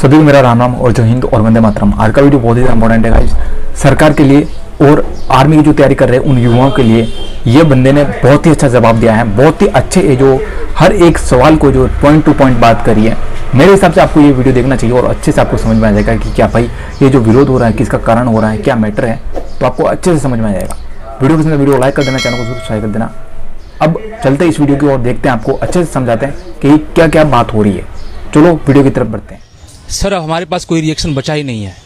सभी को मेरा राम राम और जय हिंद और वंदे मातरम। आज का वीडियो बहुत ही इंपॉर्टेंट है गाइस, सरकार के लिए और आर्मी की जो तैयारी कर रहे हैं उन युवाओं के लिए। ये बंदे ने बहुत ही अच्छा जवाब दिया है, बहुत ही अच्छे ये जो हर एक सवाल को जो पॉइंट टू पॉइंट बात करी है। मेरे हिसाब से आपको ये वीडियो देखना चाहिए और अच्छे से आपको समझ में आ जाएगा कि क्या भाई ये जो विरोध हो रहा है किसका कारण हो रहा है, क्या मैटर है, तो आपको अच्छे से समझ में आ जाएगा। वीडियो पसंद है वीडियो लाइक कर देना, चैनल को सब्सक्राइब कर देना। अब चलते इस वीडियो की ओर, देखते हैं, आपको अच्छे से समझाते हैं कि क्या क्या बात हो रही है। चलो वीडियो की तरफ बढ़ते हैं। सर हमारे पास कोई रिएक्शन बचा ही नहीं है,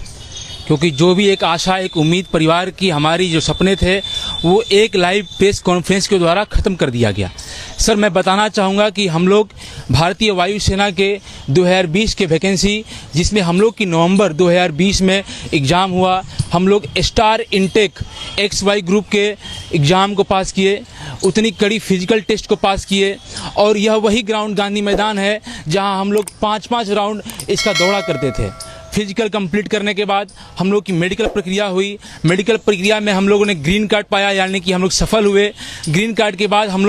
क्योंकि जो भी एक आशा, एक उम्मीद परिवार की, हमारी जो सपने थे वो एक लाइव प्रेस कॉन्फ्रेंस के द्वारा ख़त्म कर दिया गया। सर मैं बताना चाहूँगा कि हम लोग भारतीय वायुसेना के 2020 के वैकेंसी, जिसमें हम लोग की नवंबर 2020 में एग्ज़ाम हुआ, हम लोग स्टार इनटेक XY ग्रुप के एग्ज़ाम को पास किए, उतनी कड़ी फिजिकल टेस्ट को पास किए, और यह वही ग्राउंड गांधी मैदान है जहां हम लोग 5-5 राउंड इसका दौड़ा करते थे। फिजिकल कंप्लीट करने के बाद हम लोग की मेडिकल प्रक्रिया हुई। मेडिकल प्रक्रिया में हम लोगों ने ग्रीन कार्ड पाया, यानी कि हम लोग सफल हुए। ग्रीन कार्ड के बाद हम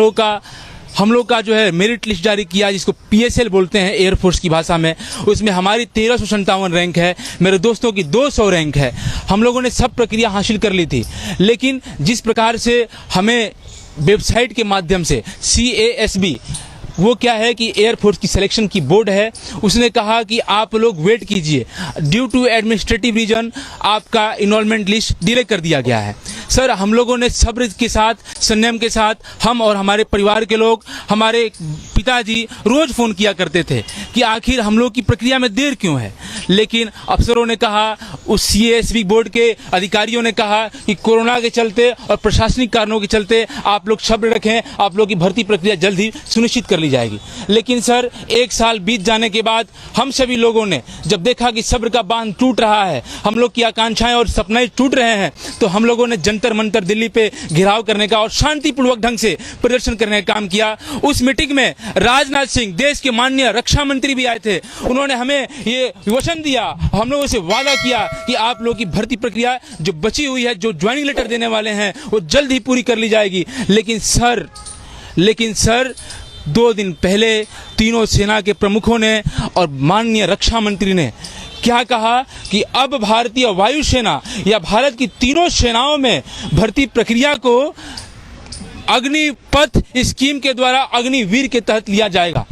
लोग का जो है मेरिट लिस्ट जारी किया, जिसको PSL बोलते हैं एयरफोर्स की भाषा में। उसमें हमारी 1357 रैंक है, मेरे दोस्तों की 200 रैंक है। हम लोगों ने सब प्रक्रिया हासिल कर ली थी, लेकिन जिस प्रकार से हमें वेबसाइट के माध्यम से CASB, वो क्या है कि एयरफोर्स की सिलेक्शन की बोर्ड है, उसने कहा कि आप लोग वेट कीजिए, ड्यू टू एडमिनिस्ट्रेटिव रीजन आपका इनरोलमेंट लिस्ट डिले कर दिया गया है। सर हम लोगों ने सब्र के साथ, संयम के साथ, हम और हमारे परिवार के लोग, हमारे पिताजी रोज़ फ़ोन किया करते थे कि आखिर हम लोग की प्रक्रिया में देर क्यों है। लेकिन अफसरों ने कहा, उस CASB बोर्ड के अधिकारियों ने कहा कि कोरोना के चलते और प्रशासनिक कारणों के चलते आप लोग सब्र रखें, आप लोग की भर्ती प्रक्रिया जल्द ही सुनिश्चित कर ली जाएगी। लेकिन सर 1 साल बीत जाने के बाद हम सभी लोगों ने जब देखा कि सब्र का बांध टूट रहा है, हम लोग की आकांक्षाएं और सपने टूट रहे हैं, तो हम लोगों ने जंतर मंतर दिल्ली पे घेराव करने का और शांतिपूर्वक ढंग से प्रदर्शन करने का काम किया। उस मीटिंग में राजनाथ सिंह, देश के माननीय रक्षा मंत्री भी आए थे। उन्होंने हमें ये वचन दिया, हम लोगों से वादा किया कि आप लोगों की भर्ती प्रक्रिया जो बची हुई है, जो ज्वाइनिंग लेटर देने वाले हैं, वो जल्द ही पूरी कर ली जाएगी। लेकिन सर 2 दिन पहले तीनों सेना के प्रमुखों ने और माननीय रक्षा मंत्री ने क्या कहा कि अब भारतीय वायुसेना या भारत की तीनों सेनाओं में भर्ती प्रक्रिया को अग्निपथ स्कीम के द्वारा अग्निवीर के तहत लिया जाएगा।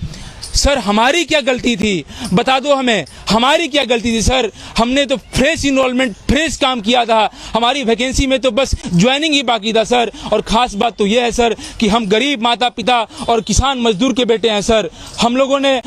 सर हमारी क्या गलती थी, बता दो हमें, हमारी क्या गलती थी सर? हमने तो फ्रेश इनरोलमेंट, फ्रेश काम किया था, हमारी वैकेंसी में तो बस ज्वाइनिंग ही बाकी था सर। और ख़ास बात तो यह है सर कि हम गरीब माता पिता और किसान मजदूर के बेटे हैं सर। हम लोगों ने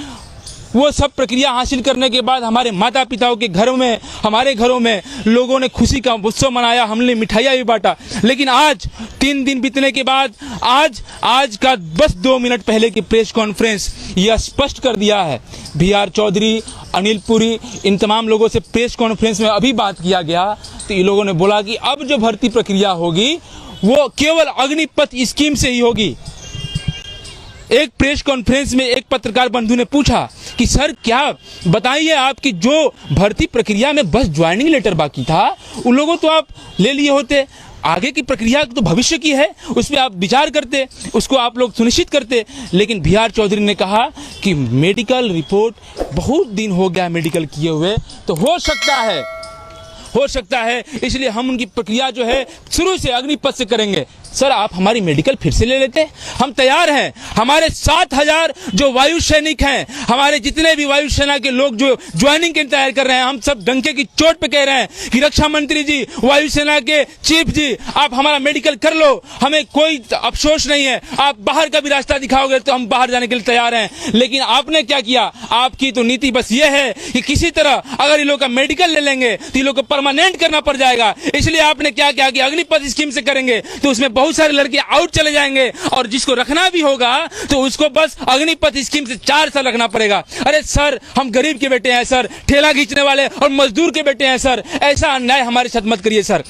वो सब प्रक्रिया हासिल करने के बाद हमारे माता पिताओं के घरों में, हमारे घरों में लोगों ने खुशी का उत्सव मनाया, हमने मिठाइयाँ भी बांटा। लेकिन आज 3 दिन बीतने के बाद आज का बस 2 मिनट पहले की प्रेस कॉन्फ्रेंस यह स्पष्ट कर दिया है। BR चौधरी, अनिल पुरी, इन तमाम लोगों से प्रेस कॉन्फ्रेंस में अभी बात किया गया, तो ये लोगों ने बोला कि अब जो भर्ती प्रक्रिया होगी वो केवल अग्निपथ स्कीम से ही होगी। एक प्रेस कॉन्फ्रेंस में एक पत्रकार बंधु ने पूछा कि सर क्या बताइए, आपकी जो भर्ती प्रक्रिया में बस ज्वाइनिंग लेटर बाकी था, उन लोगों तो आप ले लिए होते, आगे की प्रक्रिया तो भविष्य की है, उस पर आप विचार करते, उसको आप लोग सुनिश्चित करते। लेकिन BR चौधरी ने कहा कि मेडिकल रिपोर्ट बहुत दिन हो गया मेडिकल किए हुए, तो हो सकता है इसलिए हम उनकी प्रक्रिया जो है शुरू से अग्निपथ से करेंगे। सर आप हमारी मेडिकल फिर से ले लेते, हम तैयार हैं। हमारे 7000 जो वायु सैनिक हैं, हमारे जितने भी वायुसेना के लोग जो ज्वाइनिंग के तैयार कर रहे हैं, हम सब डंके की चोट पे कह रहे हैं कि रक्षा मंत्री जी, वायुसेना के चीफ जी, आप हमारा मेडिकल कर लो, हमें कोई अफसोस नहीं है। आप बाहर का भी रास्ता दिखाओगे तो हम बाहर जाने के लिए तैयार हैं। लेकिन आपने क्या किया, आपकी तो नीति बस ये है कि किसी तरह अगर ये लोग का मेडिकल ले लेंगे तो ये लोग को परमानेंट करना पड़ जाएगा। इसलिए आपने क्या किया कि अग्निपथ स्कीम से करेंगे तो उसमें बहुत सारे लड़के आउट चले जाएंगे, और जिसको रखना भी होगा तो उसको बस अग्निपथ स्कीम से 4 साल रखना पड़ेगा। अरे सर हम गरीब के बेटे हैं सर, ठेला खींचने वाले और मजदूर के बेटे हैं सर, ऐसा अन्याय हमारे साथ मत करिए सर।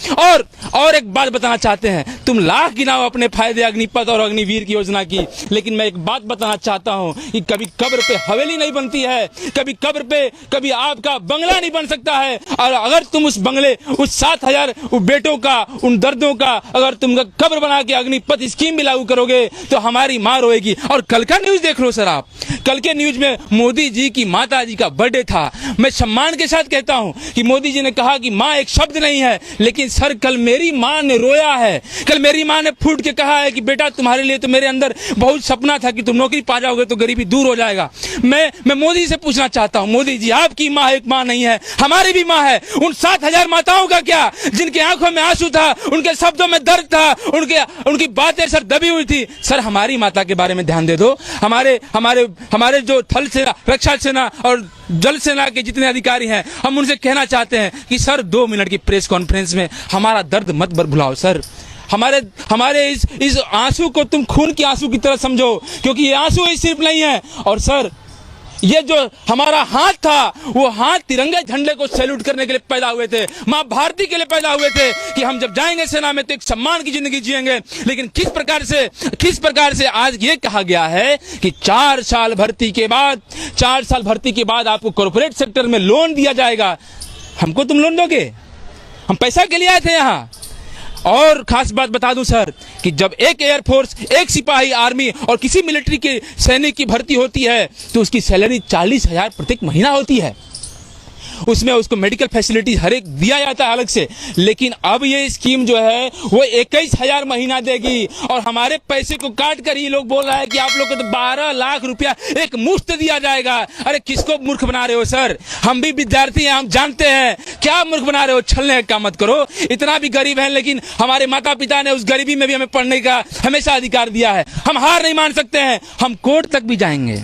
और एक बात बताना चाहते हैं, तुम लाख गिनाओ अपने फायदे अग्निपथ और अग्निवीर की योजना की, लेकिन मैं एक बात बताना चाहता हूं कि कभी कब्र पे हवेली नहीं बनती है, कभी कब्र पे कभी आपका बंगला नहीं बन सकता है। और अगर तुम उस बंगले, उस 7000 बेटों का, उन दर्दों का अगर तुम कब्र बना के अग्निपथ स्कीम भी लागू करोगे तो हमारी माँ रोएगी। और कल का न्यूज देख लो सर आप, कल के न्यूज में मोदी जी की माता जी का बर्थडे था। मैं सम्मान के साथ कहता हूं कि मोदी जी ने कहा कि माँ एक शब्द नहीं है, लेकिन सर कल मेरी माँ ने रोया है। कल मेरी माँ ने फूट के कहा है कि बेटा तुम्हारे लिए तो मेरे अंदर बहुत सपना था कि तुम नौकरी पा जाओगे तो गरीबी दूर हो जाएगा। मैं मोदी से पूछना चाहता हूं, मोदी जी आपकी माँ एक माँ नहीं है, हमारी भी माँ है। उन 7,000 माताओं का क्या, जिनकी आंखों में आंसू था, उनके शब्दों में दर्द था, उनकी बातें सर दबी हुई थी। सर हमारी माता के बारे में ध्यान दे दो। हमारे जो थल सेना, रक्षा सेना और जल सेना के जितने अधिकारी हैं, हम उनसे कहना चाहते हैं कि सर 2 मिनट की प्रेस कॉन्फ्रेंस में हमारा दर्द मत भुलाओ सर। हमारे इस आंसू को तुम खून के आंसू की तरह समझो, क्योंकि ये आंसू ही सिर्फ नहीं है। और सर ये जो हमारा हाथ था, वो हाथ तिरंगे झंडे को सैल्यूट करने के लिए पैदा हुए थे, माँ भारती के लिए पैदा हुए थे कि हम जब जाएंगे सेना में तो एक सम्मान की जिंदगी जिएंगे। लेकिन किस प्रकार से आज ये कहा गया है कि 4 साल भर्ती के बाद आपको कॉर्पोरेट सेक्टर में लोन दिया जाएगा। हमको तुम लोन दोगे? हम पैसा के लिए आए थे यहाँ। और खास बात बता दूं सर कि जब एक एयरफोर्स, एक सिपाही आर्मी और किसी मिलिट्री के सैनिक की भर्ती होती है तो उसकी सैलरी 40,000 प्रत्येक महीना होती है। उसमें उसको मेडिकल फैसिलिटी हर एक दिया जाता है अलग से। लेकिन अब ये स्कीम जो है वो 21,000 महीना देगी और हमारे पैसे को काट कर ये लोग बोल रहा है कि आप लोग को तो 12 लाख रुपया एक मुफ्त दिया जाएगा। अरे किसको मूर्ख बना रहे हो सर? हम भी विद्यार्थी हैं, हम जानते हैं क्या मूर्ख बना रहे हो। छलने का मत करो, इतना भी गरीब है, लेकिन हमारे माता पिता ने उस गरीबी में भी हमें पढ़ने का हमेशा अधिकार दिया है। हम हार नहीं मान सकते हैं, हम कोर्ट तक भी जाएंगे।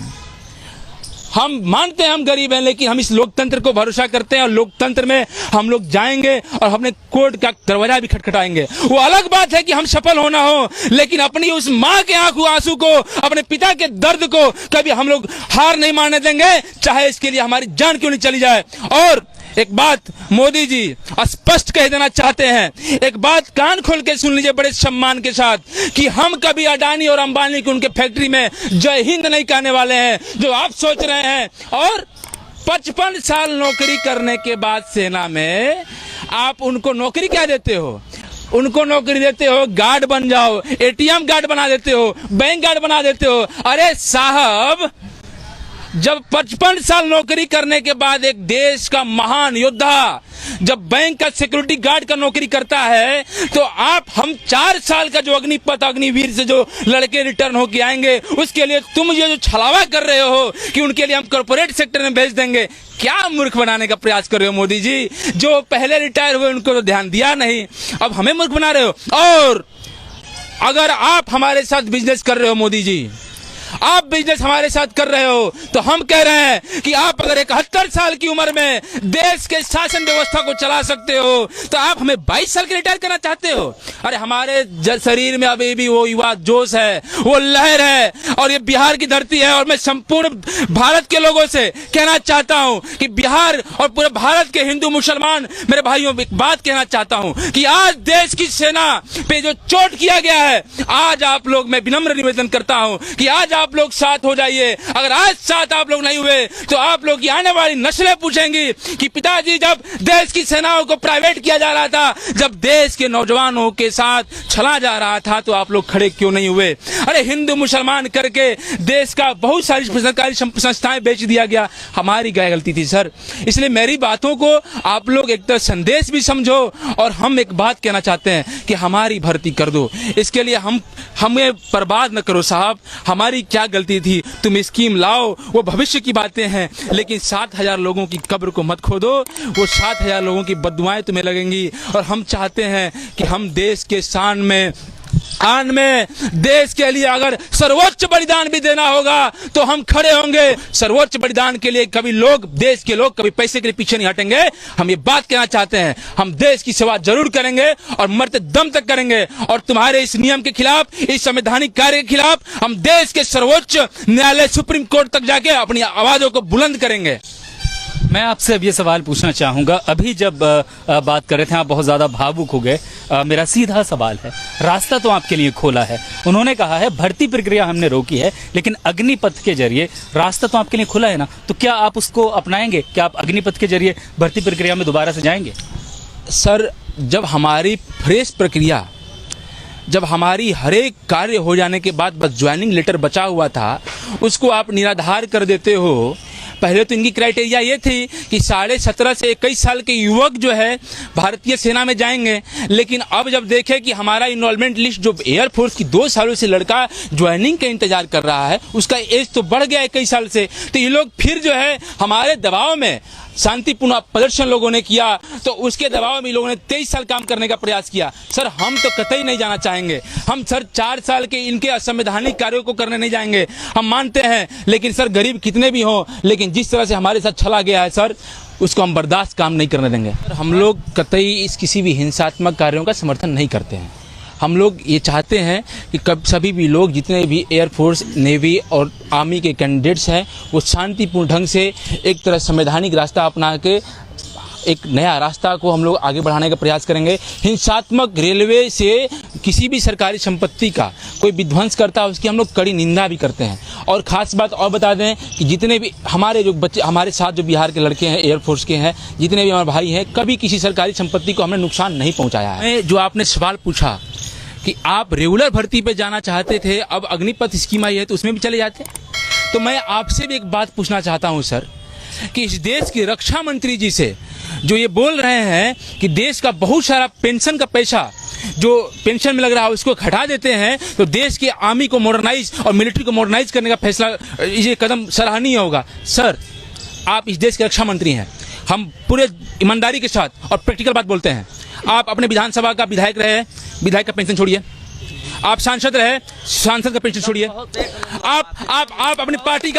हम मानते हैं हम गरीब हैं, लेकिन हम इस लोकतंत्र को भरोसा करते हैं और लोकतंत्र में हम लोग जाएंगे और हमने कोर्ट का दरवाजा भी खटखटाएंगे। वो अलग बात है कि हम सफल होना हो, लेकिन अपनी उस माँ के आंसू को, अपने पिता के दर्द को कभी हम लोग हार नहीं मानने देंगे, चाहे इसके लिए हमारी जान क्यों नहीं चली जाए। और एक बात मोदी जी स्पष्ट कह देना चाहते हैं, एक बात कान खोल के सुन लीजिए बड़े सम्मान के साथ, कि हम कभी अडानी और अंबानी को उनके फैक्ट्री में जय हिंद नहीं कहने वाले हैं जो आप सोच रहे हैं। और 55 साल नौकरी करने के बाद सेना में आप उनको नौकरी क्या देते हो? उनको नौकरी देते हो गार्ड बन जाओ, एटीएम गार्ड बना देते हो, बैंक गार्ड बना देते हो। अरे साहब, जब 55 साल नौकरी करने के बाद एक देश का महान योद्धा जब बैंक का सिक्योरिटी गार्ड का नौकरी करता है, तो हम 4 साल का जो अग्निपथ अग्निवीर से जो लड़के रिटर्न होके आएंगे, उसके लिए तुम ये जो छलावा कर रहे हो कि उनके लिए हम कॉर्पोरेट सेक्टर में भेज देंगे, क्या मूर्ख बनाने का प्रयास कर रहे हो मोदी जी? जो पहले रिटायर हुए उनको तो ध्यान दिया नहीं, अब हमें मूर्ख बना रहे हो। और अगर आप हमारे साथ बिजनेस कर रहे हो मोदी जी, आप बिजनेस हमारे साथ कर रहे हो, तो हम कह रहे हैं कि आप अगर 71 साल की उम्र में देश के शासन व्यवस्था को चला सकते हो, तो आप हमें 22 साल के रिटायर करना चाहते हो? अरे हमारे शरीर में अभी भी वो युवा जोश है, वो लहर है, और ये बिहार की धरती है। और मैं संपूर्ण भारत के लोगों से कहना चाहता हूं कि बिहार और पूरे भारत के हिंदू मुसलमान मेरे भाइयों, एक बात कहना चाहता हूं कि आज देश की सेना पे जो चोट किया गया है, आज आप लोग, मैं विनम्र निवेदन करता हूं कि आज आप लोग साथ हो जाइए। अगर आज साथ आप लोग नहीं हुए तो आप लोग की आने वाली नस्लें पूछेंगी कि पिताजी जब देश की सेनाओं को प्राइवेट किया जा रहा था, जब देश के नौजवानों के साथ छला जा रहा था, तो आप लोग खड़े क्यों नहीं हुए? अरे हिंदू मुसलमान करके देश का बहुत सारी सरकारी संस्थाएं बेच दिया गया, हमारी क्या गलती थी सर? इसलिए मेरी बातों को आप लोग एक तो संदेश भी समझो, और हम एक बात कहना चाहते हैं कि हमारी भर्ती कर दो। इसके लिए हमें बर्बाद न करो साहब, हमारी क्या गलती थी? तुम स्कीम लाओ, वो भविष्य की बातें हैं, लेकिन 7,000 लोगों की कब्र को मत खोदो। वो 7,000 लोगों की बददुआएं तुम्हें लगेंगी। और हम चाहते हैं कि हम देश के शान में, आन में, देश के लिए अगर सर्वोच्च बलिदान भी देना होगा तो हम खड़े होंगे। सर्वोच्च बलिदान के लिए कभी देश के लोग कभी पैसे के लिए पीछे नहीं हटेंगे। हम ये बात कहना चाहते हैं, हम देश की सेवा जरूर करेंगे और मरते दम तक करेंगे। और तुम्हारे इस नियम के खिलाफ, इस संवैधानिक कार्य के खिलाफ हम देश के सर्वोच्च न्यायालय सुप्रीम कोर्ट तक जाके अपनी आवाजों को बुलंद करेंगे। मैं आपसे अब ये सवाल पूछना चाहूँगा, अभी जब बात कर रहे थे आप बहुत ज़्यादा भावुक हो गए। मेरा सीधा सवाल है, रास्ता तो आपके लिए खोला है, उन्होंने कहा है भर्ती प्रक्रिया हमने रोकी है, लेकिन अग्निपथ के जरिए रास्ता तो आपके लिए खुला है ना, तो क्या आप उसको अपनाएंगे? क्या आप अग्निपथ के जरिए भर्ती प्रक्रिया में दोबारा से जाएंगे? सर, जब हमारी फ्रेश प्रक्रिया जब हमारी हर एक कार्य हो जाने के बाद बस ज्वाइनिंग लेटर बचा हुआ था, उसको आप निराधार कर देते हो। पहले तो इनकी क्राइटेरिया ये थी कि 17.5 से 21 साल के युवक जो है भारतीय सेना में जाएंगे, लेकिन अब जब देखें कि हमारा इनरोलमेंट लिस्ट जो एयरफोर्स की 2 सालों से लड़का ज्वाइनिंग का इंतजार कर रहा है, उसका एज तो बढ़ गया 21 साल से, तो ये लोग फिर जो है हमारे दबाव में शांतिपूर्ण प्रदर्शन लोगों ने किया, तो उसके दबाव में लोगों ने 23 साल काम करने का प्रयास किया। सर हम तो कतई नहीं जाना चाहेंगे, हम सर 4 साल के इनके असंवैधानिक कार्यों को करने नहीं जाएंगे, हम मानते हैं, लेकिन सर गरीब कितने भी हों, लेकिन जिस तरह से हमारे साथ छला गया है सर, उसको हम बर्दाश्त काम नहीं करने देंगे। हम लोग कतई इस किसी भी हिंसात्मक कार्यों का समर्थन नहीं करते हैं। हम लोग ये चाहते हैं कि कब सभी भी लोग, जितने भी एयरफोर्स, नेवी और आर्मी के कैंडिडेट्स हैं, वो शांतिपूर्ण ढंग से एक तरह संवैधानिक रास्ता अपना के एक नया रास्ता को हम लोग आगे बढ़ाने का प्रयास करेंगे। हिंसात्मक रेलवे से किसी भी सरकारी संपत्ति का कोई विध्वंस करता है, उसकी हम लोग कड़ी निंदा भी करते हैं। और ख़ास बात और बता दें कि जितने भी हमारे जो बच्चे, हमारे साथ जो बिहार के लड़के हैं, एयरफोर्स के हैं, जितने भी हमारे भाई हैं, कभी किसी सरकारी संपत्ति को हमने नुकसान नहीं पहुँचाया है। जो आपने सवाल पूछा कि आप रेगुलर भर्ती पे जाना चाहते थे, अब अग्निपथ स्कीम आई है तो उसमें भी चले जाते, तो मैं आपसे भी एक बात पूछना चाहता हूं सर, कि इस देश के रक्षा मंत्री जी से जो ये बोल रहे हैं कि देश का बहुत सारा पेंशन का पैसा जो पेंशन में लग रहा है उसको हटा देते हैं, तो देश की आर्मी को मॉडर्नाइज और मिलिट्री को मॉडर्नाइज करने का फैसला, ये कदम सराहनीय होगा। सर आप इस देश के रक्षा मंत्री हैं, हम पूरे ईमानदारी के साथ और प्रैक्टिकल बात बोलते हैं। आप अपने विधानसभा का विधायक रहे, विधायक का पेंशन छोड़िए, आप सांसद रहे, सांसद का पेंशन छोड़िए, आप अपनी पार्टी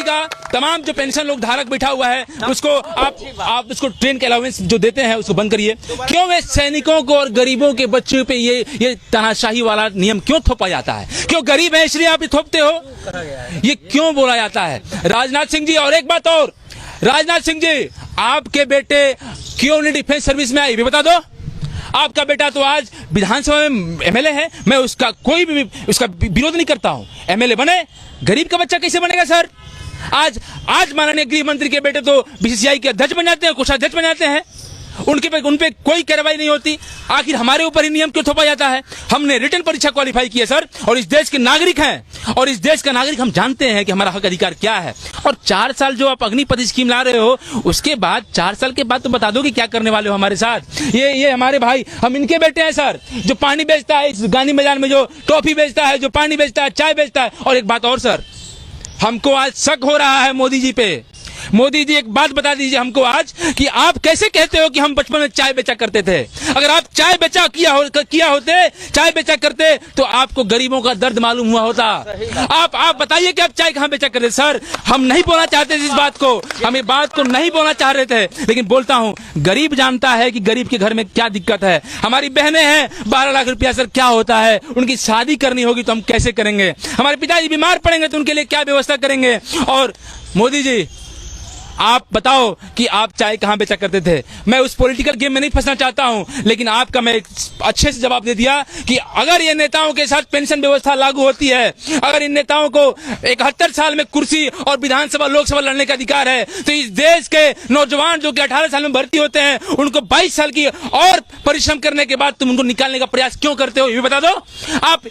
का तमाम जो पेंशन लोग धारक बैठा हुआ है उसको आप उसको ट्रेन के अलाउंस जो देते हैं उसको बंद करिए। क्यों वे सैनिकों को और गरीबों के बच्चों पे ये तानाशाही वाला नियम क्यों थोपा जाता है? क्यों गरीब है इसलिए आप ये थोपते हो? ये क्यों बोला जाता है? राजनाथ सिंह जी, और एक बात और, राजनाथ सिंह जी, आपके बेटे क्यों नहीं डिफेंस सर्विस में आए, ये बता दो। आपका बेटा तो आज विधानसभा में एमएलए है, मैं उसका कोई भी उसका विरोध नहीं करता हूं, एमएलए बने, गरीब का बच्चा कैसे बनेगा सर? आज माननीय गृह मंत्री के बेटे तो बीसीसीआई के अध्यक्ष बन जाते हैं, कोषाध्यक्ष बन जाते हैं, उन पे कोई कार्रवाई नहीं होती। आखिर हमारे ऊपर ही नियम क्यों थोपा जाता है? हमने रिटन परीक्षा क्वालिफाई की है सर, और इस देश के नागरिक हैं, और इस देश का नागरिक हम जानते हैं कि हमारा हक अधिकार क्या है। और 4 साल जो आप अग्निपथ स्कीम ला रहे हो, उसके बाद 4 साल के बाद तो बता दो कि क्या करने वाले हो हमारे साथ। ये हमारे भाई, हम इनके बेटे हैं सर, जो पानी बेचता है इस गांधी मैदान में, जो टॉफी बेचता है, जो पानी बेचता है, चाय बेचता है। और एक बात और सर, हमको आज शक हो रहा है मोदी जी पे। मोदी जी एक बात बता दीजिए हमको आज, कि आप कैसे कहते हो कि हम बचपन में चाय बेचा करते थे? अगर आप चाय बेचा किया होते, चाय बेचा करते, तो आपको गरीबों का दर्द मालूम हुआ होता। आप बताइए कि आप चाय कहाँ बेचा करते? सर हम नहीं बोलना चाहते इस बात को, हम ये बात को नहीं बोलना चाह रहे थे, लेकिन बोलता हूँ, गरीब जानता है कि गरीब के घर में क्या दिक्कत है। हमारी बहनें हैं, 12 लाख रुपया सर क्या होता है, उनकी शादी करनी होगी तो हम कैसे करेंगे? हमारे पिताजी बीमार पड़ेंगे तो उनके लिए क्या व्यवस्था करेंगे? और मोदी जी आप बताओ कि आप चाय कहाँ बेचा करते थे? मैं उस पॉलिटिकल गेम में नहीं फंसना चाहता हूं, लेकिन आपका मैं अच्छे से जवाब दे दिया कि अगर ये नेताओं के साथ पेंशन व्यवस्था लागू होती है, अगर इन नेताओं को 71 साल में कुर्सी और विधानसभा लोकसभा लड़ने का अधिकार है, तो इस देश के नौजवान जो कि 18 साल में भर्ती होते हैं, उनको 22 साल की और परिश्रम करने के बाद तुम उनको निकालने का प्रयास क्यों करते हो, ये बता दो। आप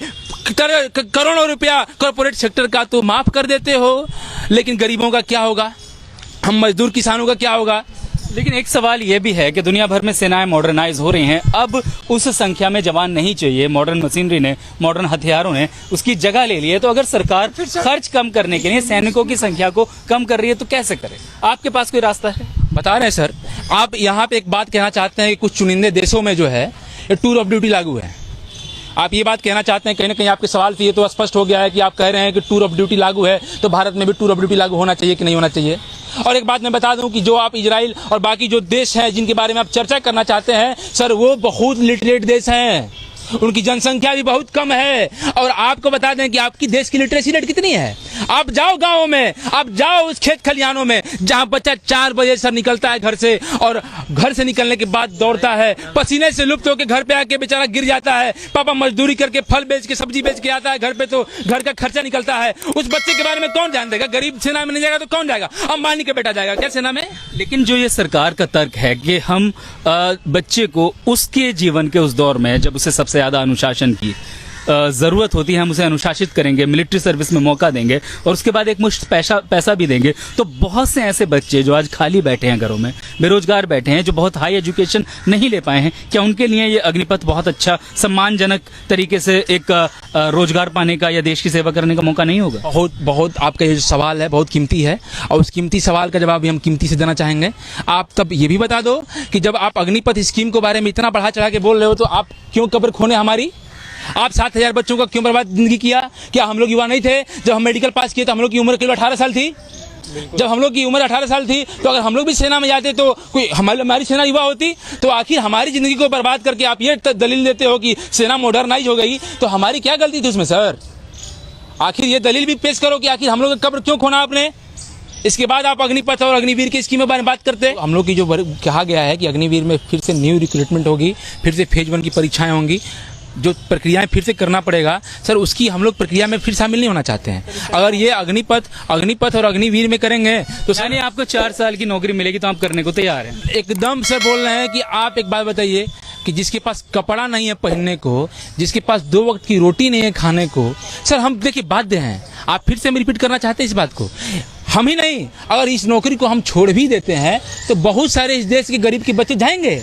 करोड़ों रुपया कॉर्पोरेट सेक्टर का तो माफ कर देते हो, लेकिन गरीबों का क्या होगा? हम मजदूर किसानों का क्या होगा? लेकिन एक सवाल ये भी है कि दुनिया भर में सेनाएं मॉडर्नाइज हो रही हैं, अब उस संख्या में जवान नहीं चाहिए, मॉडर्न मशीनरी ने, मॉडर्न हथियारों ने उसकी जगह ले ली है। तो अगर सरकार खर्च कम करने के लिए सैनिकों की संख्या को कम कर रही है, तो कैसे करे? आपके पास कोई रास्ता है? बता रहे हैं सर, आप यहाँ पे एक बात कहना चाहते हैं कि कुछ चुनिंदे देशों में जो है ये टूर ऑफ ड्यूटी लागू है। आप ये बात कहना चाहते हैं, कहीं ना कहीं आपके सवाल से ये तो स्पष्ट हो गया है कि आप कह रहे हैं कि टूर ऑफ ड्यूटी लागू है, तो भारत में भी टूर ऑफ ड्यूटी लागू होना चाहिए कि नहीं होना चाहिए? और एक बात मैं बता दूं कि जो आप इजराइल और बाकी जो देश हैं जिनके बारे में आप चर्चा करना चाहते हैं सर, वो बहुत लिटरेट देश हैं, उनकी जनसंख्या भी बहुत कम है। और आपको बता दें कि आपकी देश की लिटरेसी रेट कितनी है? आप जाओ गाँव में, आप जाओ उस खेत खलिहानों में जहाँ बच्चा 4 बजे सर निकलता है घर से, और घर से निकलने के बाद दौड़ता है, पसीने से लुप्त होकर घर पे आके बेचारा गिर जाता है, पापा मजदूरी करके फल बेच के सब्जी बेच के आता है घर पे, तो घर का खर्चा निकलता है। उस बच्चे के बारे में कौन ध्यान देगा? गरीब सेना में नहीं जाएगा तो कौन जाएगा? अंबानी का बेटा जाएगा क्या सेना में? लेकिन जो ये सरकार का तर्क है कि हम बच्चे को उसके जीवन के उस दौर में जब उसे सबसे ज्यादा अनुशासन की जरूरत होती है, हम उसे अनुशासित करेंगे, मिलिट्री सर्विस में मौका देंगे और उसके बाद एक मुश्त पैसा भी देंगे, तो बहुत से ऐसे बच्चे जो आज खाली बैठे हैं घरों में, बेरोजगार बैठे हैं, जो बहुत हाई एजुकेशन नहीं ले पाए हैं, क्या उनके लिए ये अग्निपथ बहुत अच्छा सम्मानजनक तरीके से एक रोजगार पाने का या देश की सेवा करने का मौका नहीं होगा? बहुत आपका ये जो सवाल है बहुत कीमती है, और उस कीमती सवाल का जवाब भी हम कीमती से देना चाहेंगे। आप तब ये भी बता दो कि जब आप अग्निपथ स्कीम के बारे में इतना बढ़ा चढ़ा के बोल रहे हो, तो आप क्यों कब्र खोने हमारी? आप 7,000 बच्चों का क्यों बर्बाद जिंदगी किया? क्या हम लोग युवा नहीं थे? जब हम मेडिकल पास किए तो हम लोग की उम्र करीब 18 साल थी। जब हम लोग की उम्र 18 साल थी, तो अगर हम लोग भी सेना में जाते तो कोई हमारी सेना युवा होती? तो आखिर हमारी जिंदगी को बर्बाद करके आप ये दलील देते हो कि सेना मॉडर्नाइज हो गई, तो हमारी क्या गलती थी उसमें सर? आखिर ये दलील भी पेश करो कि आखिर हम लोग का कब्र क्यों खोना आपने? इसके बाद आप अग्निपथ और अग्निवीर की स्कीम के बारे में बात करते हैं। हम लोग की जो कहा गया है कि अग्निवीर में फिर से न्यू रिक्रूटमेंट होगी, फिर से फेज 1 की परीक्षाएं होंगी, जो प्रक्रियाएं फिर से करना पड़ेगा सर, उसकी हम लोग प्रक्रिया में फिर शामिल नहीं होना चाहते हैं। अगर ये अग्निपथ और अग्निवीर में करेंगे तो यानी आपको 4 साल की नौकरी मिलेगी तो आप करने को तैयार हैं? एकदम सर बोल रहे हैं कि आप एक बात बताइए कि जिसके पास कपड़ा नहीं है पहनने को, जिसके पास 2 वक्त की रोटी नहीं है खाने को, सर हम देखिए बाध्य हैं। आप फिर से रिपीट करना चाहते हैं इस बात को? हम ही नहीं, अगर इस नौकरी को हम छोड़ भी देते हैं तो बहुत सारे इस देश के गरीब के बच्चे जाएंगे।